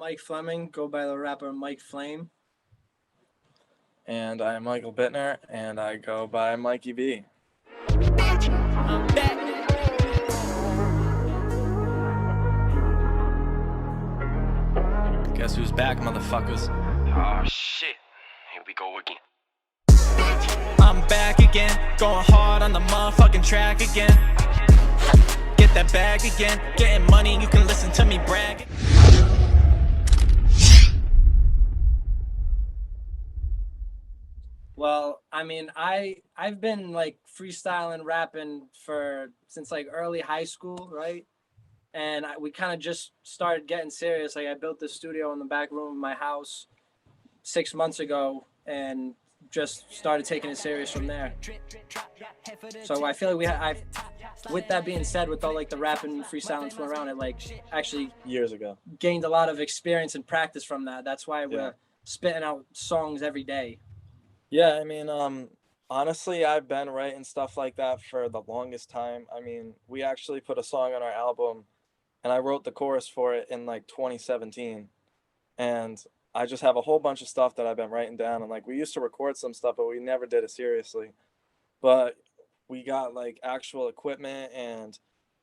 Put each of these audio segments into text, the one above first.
Mike Fleming, go by the rapper Mike Flame. And I'm Michael Bittner, and I go by Mikey B. Guess who's back, motherfuckers? Oh shit, here we go again. I'm back again, going hard on the motherfucking track again. Get that bag again, getting money, you can listen to me brag. Well, I mean, I've been like freestyling, rapping since like early high school, right? And we kind of just started getting serious. Like I built this studio in the back room of my house 6 months ago, and just started taking it serious from there. So I feel like with that being said, with all like the rapping and freestyling flew around, it like actually years ago gained a lot of experience and practice from that. That's why we're spitting out songs every day. Yeah, I mean, honestly, I've been writing stuff like that for the longest time. I mean, we actually put a song on our album, and I wrote the chorus for it in like 2017. And I just have a whole bunch of stuff that I've been writing down. And like, we used to record some stuff, but we never did it seriously. But we got like actual equipment and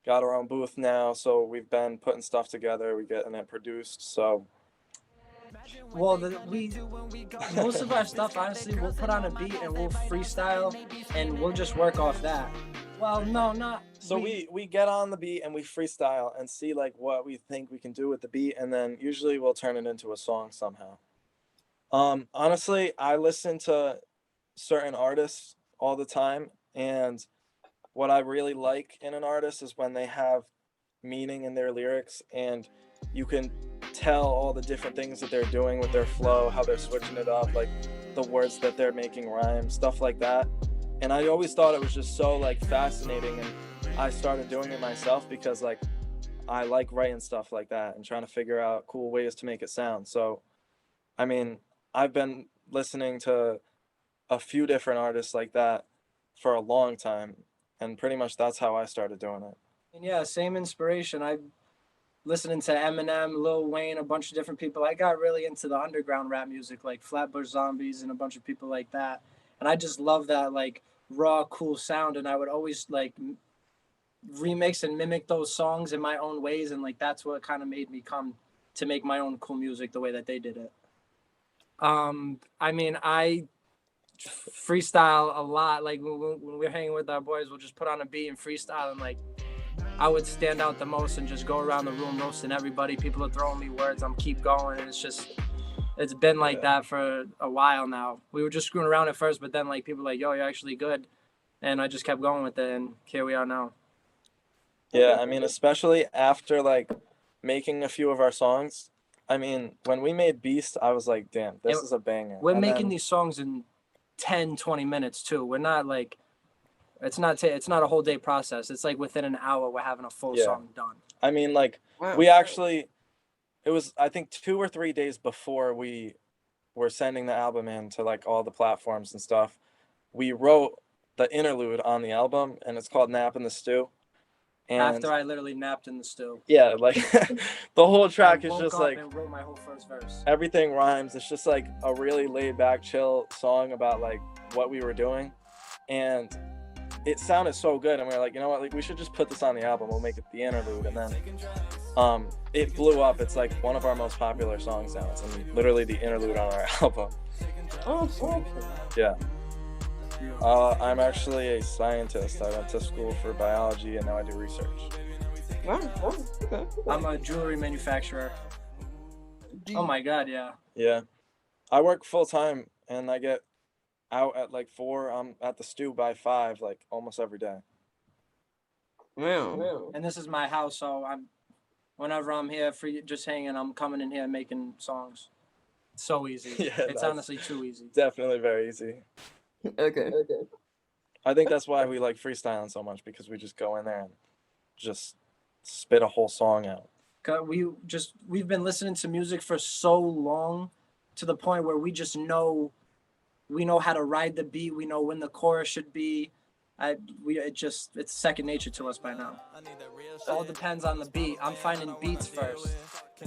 got our own booth now. So we've been putting stuff together. We're getting it produced. So. Well, most of our stuff, honestly, we'll put on a beat and we'll freestyle and we'll just work off that. Well, no, not. So we get on the beat and we freestyle and see like what we think we can do with the beat, and then usually we'll turn it into a song somehow. Honestly, I listen to certain artists all the time, and what I really like in an artist is when they have meaning in their lyrics, and you can tell all the different things that they're doing with their flow, how they're switching it up, like the words that they're making rhyme, stuff like that. And I always thought it was just so like fascinating, and I started doing it myself because like I like writing stuff like that and trying to figure out cool ways to make it sound. So I mean, I've been listening to a few different artists like that for a long time, and pretty much that's how I started doing it. And yeah, same inspiration. I listening to Eminem, Lil Wayne, a bunch of different people. I got really into the underground rap music, like Flatbush Zombies and a bunch of people like that. And I just love that like raw, cool sound. And I would always like remix and mimic those songs in my own ways. And like that's what kind of made me come to make my own cool music the way that they did it. I mean, I freestyle a lot. Like when we're hanging with our boys, we'll just put on a beat and freestyle, and like I would stand out the most and just go around the room roasting everybody. People are throwing me words. I'm keep going. And it's been like that for a while now. We were just screwing around at first, but then like people were like, yo, you're actually good. And I just kept going with it, and here we are now. Yeah, I mean, especially after like making a few of our songs. I mean, when we made Beast, I was like, damn, this is a banger. We're making these songs in 10, 20 minutes too. We're not like, it's not a whole day process. It's like within an hour, we're having a full song done. I mean, like, we actually, it was, I think 2 or 3 days before we were sending the album in to like all the platforms and stuff, we wrote the interlude on the album, and it's called Nap in the Stew. And after I literally napped in the stew. Yeah, like the whole track is just like, and wrote my whole first verse. Everything rhymes. It's just like a really laid back, chill song about like what we were doing. And it sounded so good, and we were like, you know what, like we should just put this on the album. We'll make it the interlude. And then it blew up. It's like one of our most popular songs now. It's literally the interlude on our album. Oh, cool. Yeah. I'm actually a scientist. I went to school for biology, and now I do research. Wow. Okay. I'm a jewelry manufacturer. Oh my God, yeah. Yeah. I work full time, and I get out at like 4. I'm at the stew by 5, like almost every day. Wow. And this is my house, so whenever I'm here just hanging, I'm coming in here making songs. It's so easy. Yeah, it's honestly too easy. Definitely very easy. Okay. I think that's why we like freestyling so much, because we just go in there and just spit a whole song out. We've been listening to music for so long, to the point where we know how to ride the beat. We know when the chorus should be. It's second nature to us by now. All depends on the beat. I'm finding beats first,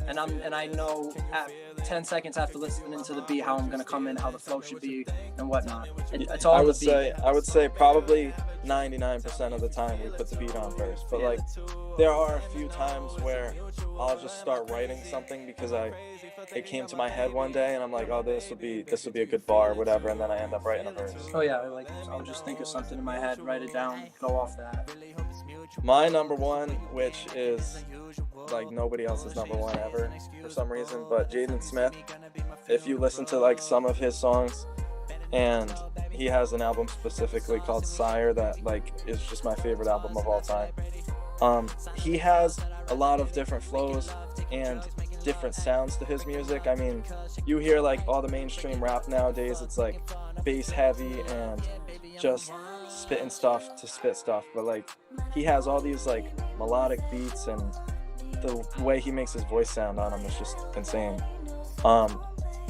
and I know at 10 seconds after listening to the beat how I'm gonna come in, how the flow should be, and whatnot. It's all the beat. I would say probably 99% of the time we put the beat on first, but like there are a few times where I'll just start writing something because it came to my head one day and I'm like, oh, this would be a good bar or whatever, and then I end up writing a verse. Oh yeah, like I'll just think of something in my head, write it down, go off that. My number one, which is like nobody else's number one ever for some reason, but Jaden Smith. If you listen to like some of his songs, and he has an album specifically called Sire that like is just my favorite album of all time. He has a lot of different flows and different sounds to his music. I mean, you hear like all the mainstream rap nowadays, it's like bass heavy and just spitting stuff to spit stuff, but like he has all these like melodic beats, and the way he makes his voice sound on them is just insane.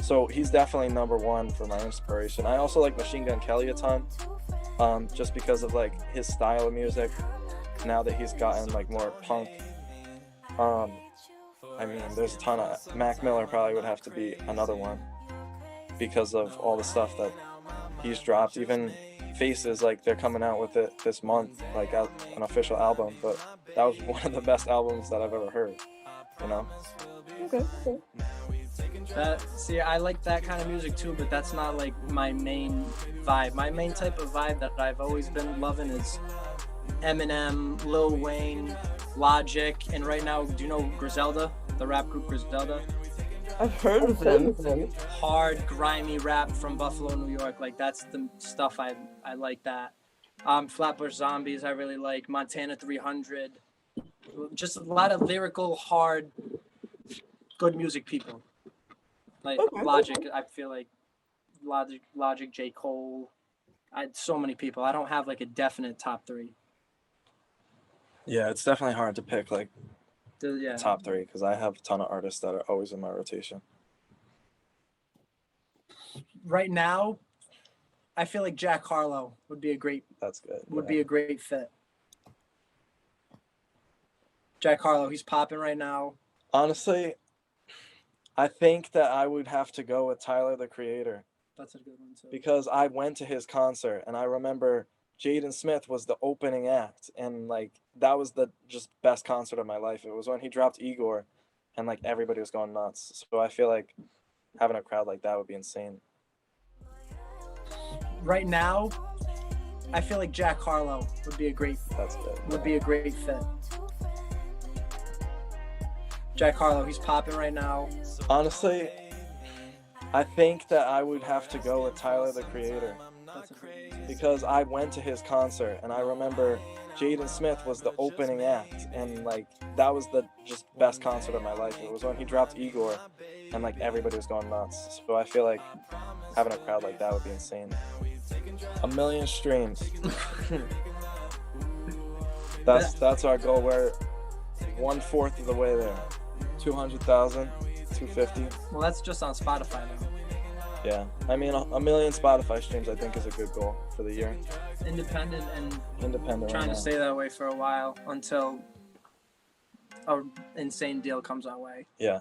So he's definitely number one for my inspiration. I also like Machine Gun Kelly a ton, just because of like his style of music. Now that he's gotten like more punk, I mean, there's a ton of Mac Miller probably would have to be another one because of all the stuff that he's dropped. Even Faces, like they're coming out with it this month, like an official album. But that was one of the best albums that I've ever heard. You know? Okay. Cool. See, I like that kind of music too, but that's not like my main vibe. My main type of vibe that I've always been loving is Eminem, Lil Wayne, Logic, and right now, do you know Griselda, the rap group Griselda? I've heard of them. Hard, grimy rap from Buffalo, New York. Like that's the stuff I like that. Flatbush Zombies, I really like. Montana 300. Just a lot of lyrical, hard, good music people. Like Logic, I feel like Logic, J. Cole. So many people. I don't have like a definite top three. Yeah, it's definitely hard to pick like Yeah. top three because I have a ton of artists that are always in my rotation. Right now, I feel like Jack Harlow would be a great. That's good. Would be a great fit. Jack Harlow, he's popping right now. Honestly, I think that I would have to go with Tyler, the Creator. That's a good one too. Because I went to his concert and I remember Jaden Smith was the opening act, and like that was the just best concert of my life. It was when he dropped Igor and like everybody was going nuts. So I feel like having a crowd like that would be insane. Right now, I feel like Jack Harlow would be a great. That's good. Would be a great fit. Jack Harlow, he's popping right now. Honestly, I think that I would have to go with Tyler, the Creator. Because I went to his concert and I remember Jaden Smith was the opening act, and like that was the just best concert of my life. It was when he dropped Igor and like everybody was going nuts. So I feel like having a crowd like that would be insane. 1 million streams. That's our goal. We're 1/4 of the way there. 200,000, 250. Well, that's just on Spotify now. Yeah, I mean, 1 million Spotify streams I think is a good goal for the year. Independent Independent. trying right to stay that way for a while until an insane deal comes our way. Yeah.